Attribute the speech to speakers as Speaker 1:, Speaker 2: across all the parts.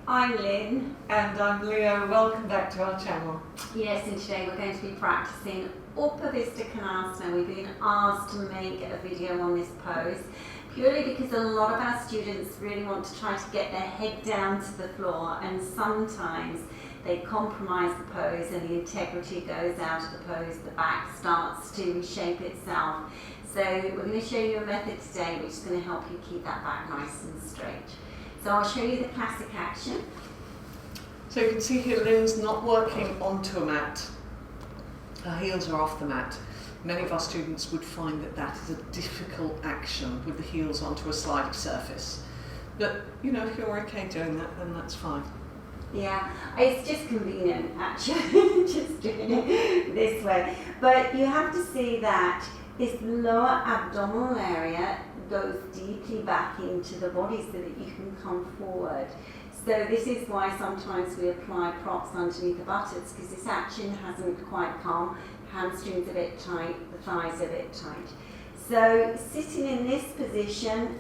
Speaker 1: I'm Lin.
Speaker 2: And I'm Leo. Welcome back to our channel.
Speaker 1: Yes, and today we're going to be practicing Upavistha Konasana. We've been asked to make a video on this pose purely because a lot of our students really want to try to get their head down to the floor, and sometimes they compromise the pose and the integrity goes out of the pose, the back starts to reshape itself. So we're going to show you a method today which is going to help you keep that back nice and straight. So I'll show you the classic action.
Speaker 2: So you can see here Lin's not working onto a mat. Her heels are off the mat. Many of our students would find that that is a difficult action with the heels onto a sliding surface. But you know, if you're okay doing that, then that's fine.
Speaker 1: Yeah, it's just convenient actually, just doing it this way. But you have to see that this lower abdominal area goes deeply back into the body so that you can come forward. So this is why sometimes we apply props underneath the buttocks, because this action hasn't quite come. Hamstrings a bit tight, the thighs a bit tight. So sitting in this position,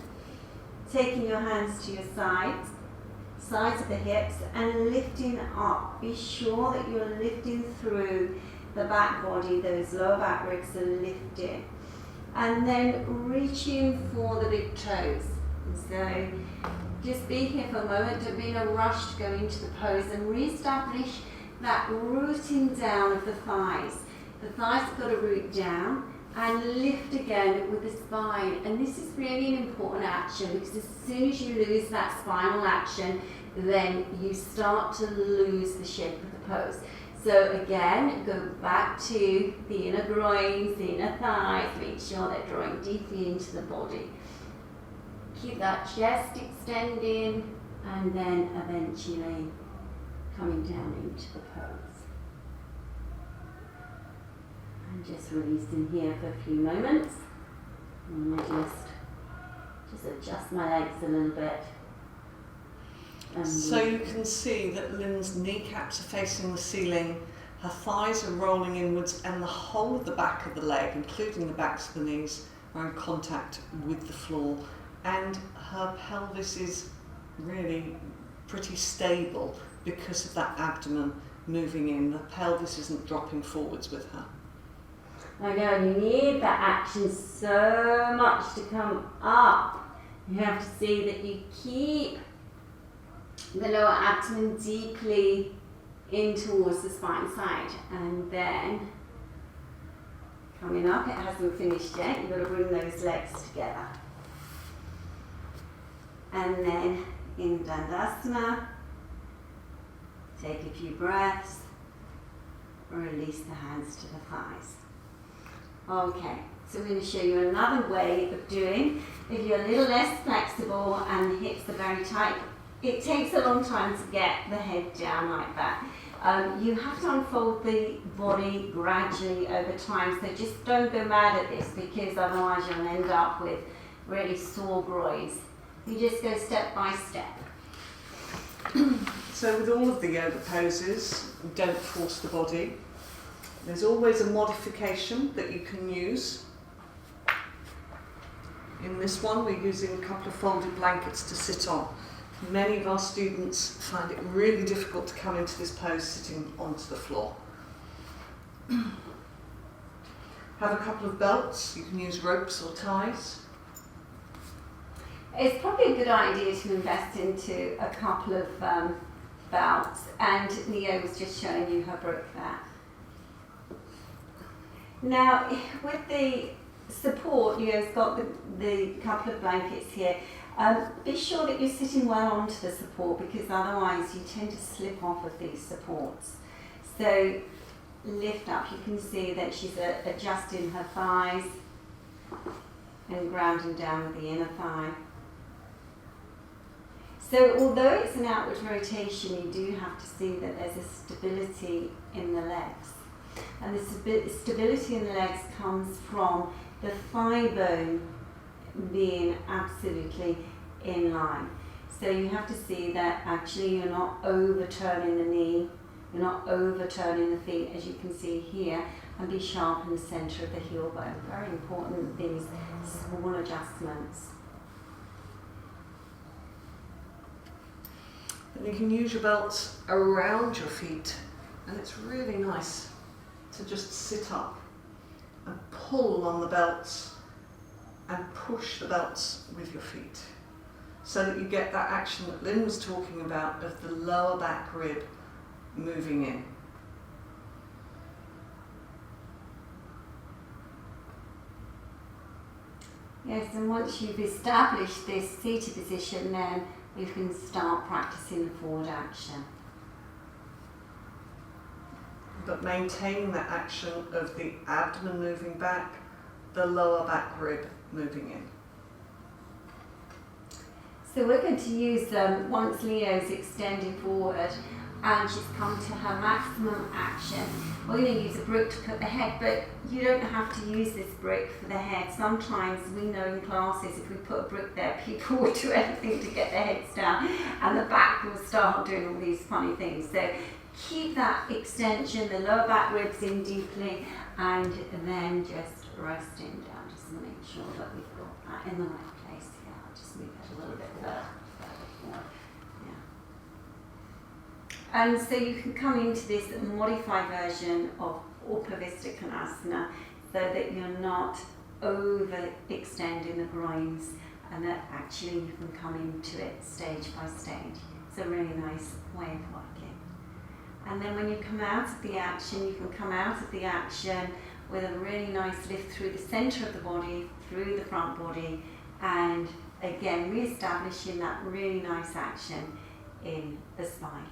Speaker 1: taking your hands to your sides of the hips and lifting up. Be sure that you're lifting through the back body, those lower back ribs are lifted. And then reaching for the big toes. So just be here for a moment, don't be in a rush to go into the pose, and re-establish that rooting down of the thighs. The thighs have got to root down and lift again with the spine. And this is really an important action, because as soon as you lose that spinal action, then you start to lose the shape of the pose. So again, go back to the inner groins, the inner thighs, make sure they're drawing deeply into the body. Keep that chest extending, and then eventually coming down into the pose. And just releasing here for a few moments. And I just adjust my legs a little bit.
Speaker 2: So you can see that Lin's kneecaps are facing the ceiling, her thighs are rolling inwards, and the whole of the back of the leg, including the backs of the knees, are in contact with the floor. And her pelvis is really pretty stable because of that abdomen moving in. The pelvis isn't dropping forwards with her.
Speaker 1: I know, you need that action so much to come up. You have to see that you keep the lower abdomen deeply in towards the spine side, and then coming up, it hasn't finished yet, you've got to bring those legs together. And then in Dandasana, take a few breaths, release the hands to the thighs. Okay, so we're going to show you another way of doing. If you're a little less flexible and the hips are very tight, it takes a long time to get the head down like that. You have to unfold the body gradually over time, so just don't go mad at this, because otherwise you'll end up with really sore groins. You just go step by step.
Speaker 2: So with all of the yoga poses, don't force the body. There's always a modification that you can use. In this one, we're using a couple of folded blankets to sit on. Many of our students find it really difficult to come into this pose sitting onto the floor. Have a couple of belts. You can use ropes or ties.
Speaker 1: It's probably a good idea to invest into a couple of belts, and Leo was just showing you her broke that. Now, with the support, Leo's got the couple of blankets here. Be sure that you're sitting well onto the support, because otherwise you tend to slip off of these supports. So lift up, you can see that she's adjusting her thighs and grounding down with the inner thigh. So although it's an outward rotation, you do have to see that there's a stability in the legs. And the stability in the legs comes from the thigh bone being absolutely in line. So you have to see that actually you're not overturning the knee, you're not overturning the feet, as you can see here, and be sharp in the centre of the heel bone. Very important, these small adjustments.
Speaker 2: And you can use your belts around your feet, and it's really nice to just sit up and pull on the belts and push the belts with your feet, so that you get that action that Lin was talking about of the lower back rib moving in.
Speaker 1: Yes, and once you've established this seated position, then you can start practicing the forward action.
Speaker 2: But maintaining that action of the abdomen moving back, the lower back rib moving in.
Speaker 1: So we're going to use, once Leo's extended forward and she's come to her maximum action, we're going to use a brick to put the head, but you don't have to use this brick for the head. Sometimes we know in classes if we put a brick there, people will do anything to get their heads down and the back will start doing all these funny things. So keep that extension, the lower back ribs in deeply, and then just resting down, just to make sure that we've got that in the right place. Yeah, I'll just move it a little bit further forward. Yeah. And so you can come into this modified version of Upavistha Konasana so that you're not overextending the groins, and that actually you can come into it stage by stage. It's a really nice way of working. And then when you come out of the action, you can come out of the action with a really nice lift through the centre of the body, through the front body, and again re-establishing that really nice action in the spine.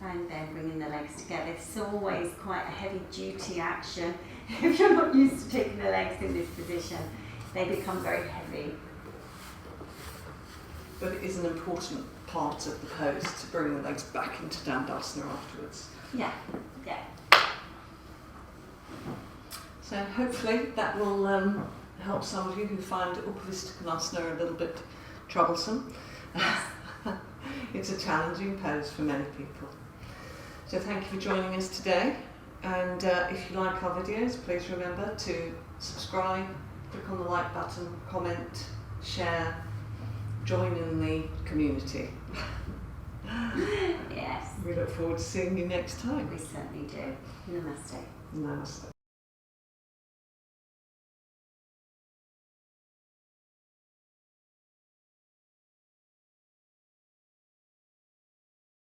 Speaker 1: And then bringing the legs together. It's always quite a heavy duty action. If you're not used to taking the legs in this position, they become very heavy.
Speaker 2: But it is an important part of the pose to bring the legs back into Dandasana afterwards.
Speaker 1: Yeah, yeah.
Speaker 2: So hopefully that will help some of you who find Upavistha Konasana a little bit troublesome. It's a challenging pose for many people. So thank you for joining us today, and if you like our videos, please remember to subscribe, click on the like button, comment, share, join in the community.
Speaker 1: Yes.
Speaker 2: We look forward to seeing you next time.
Speaker 1: We certainly do. Namaste.
Speaker 2: Namaste.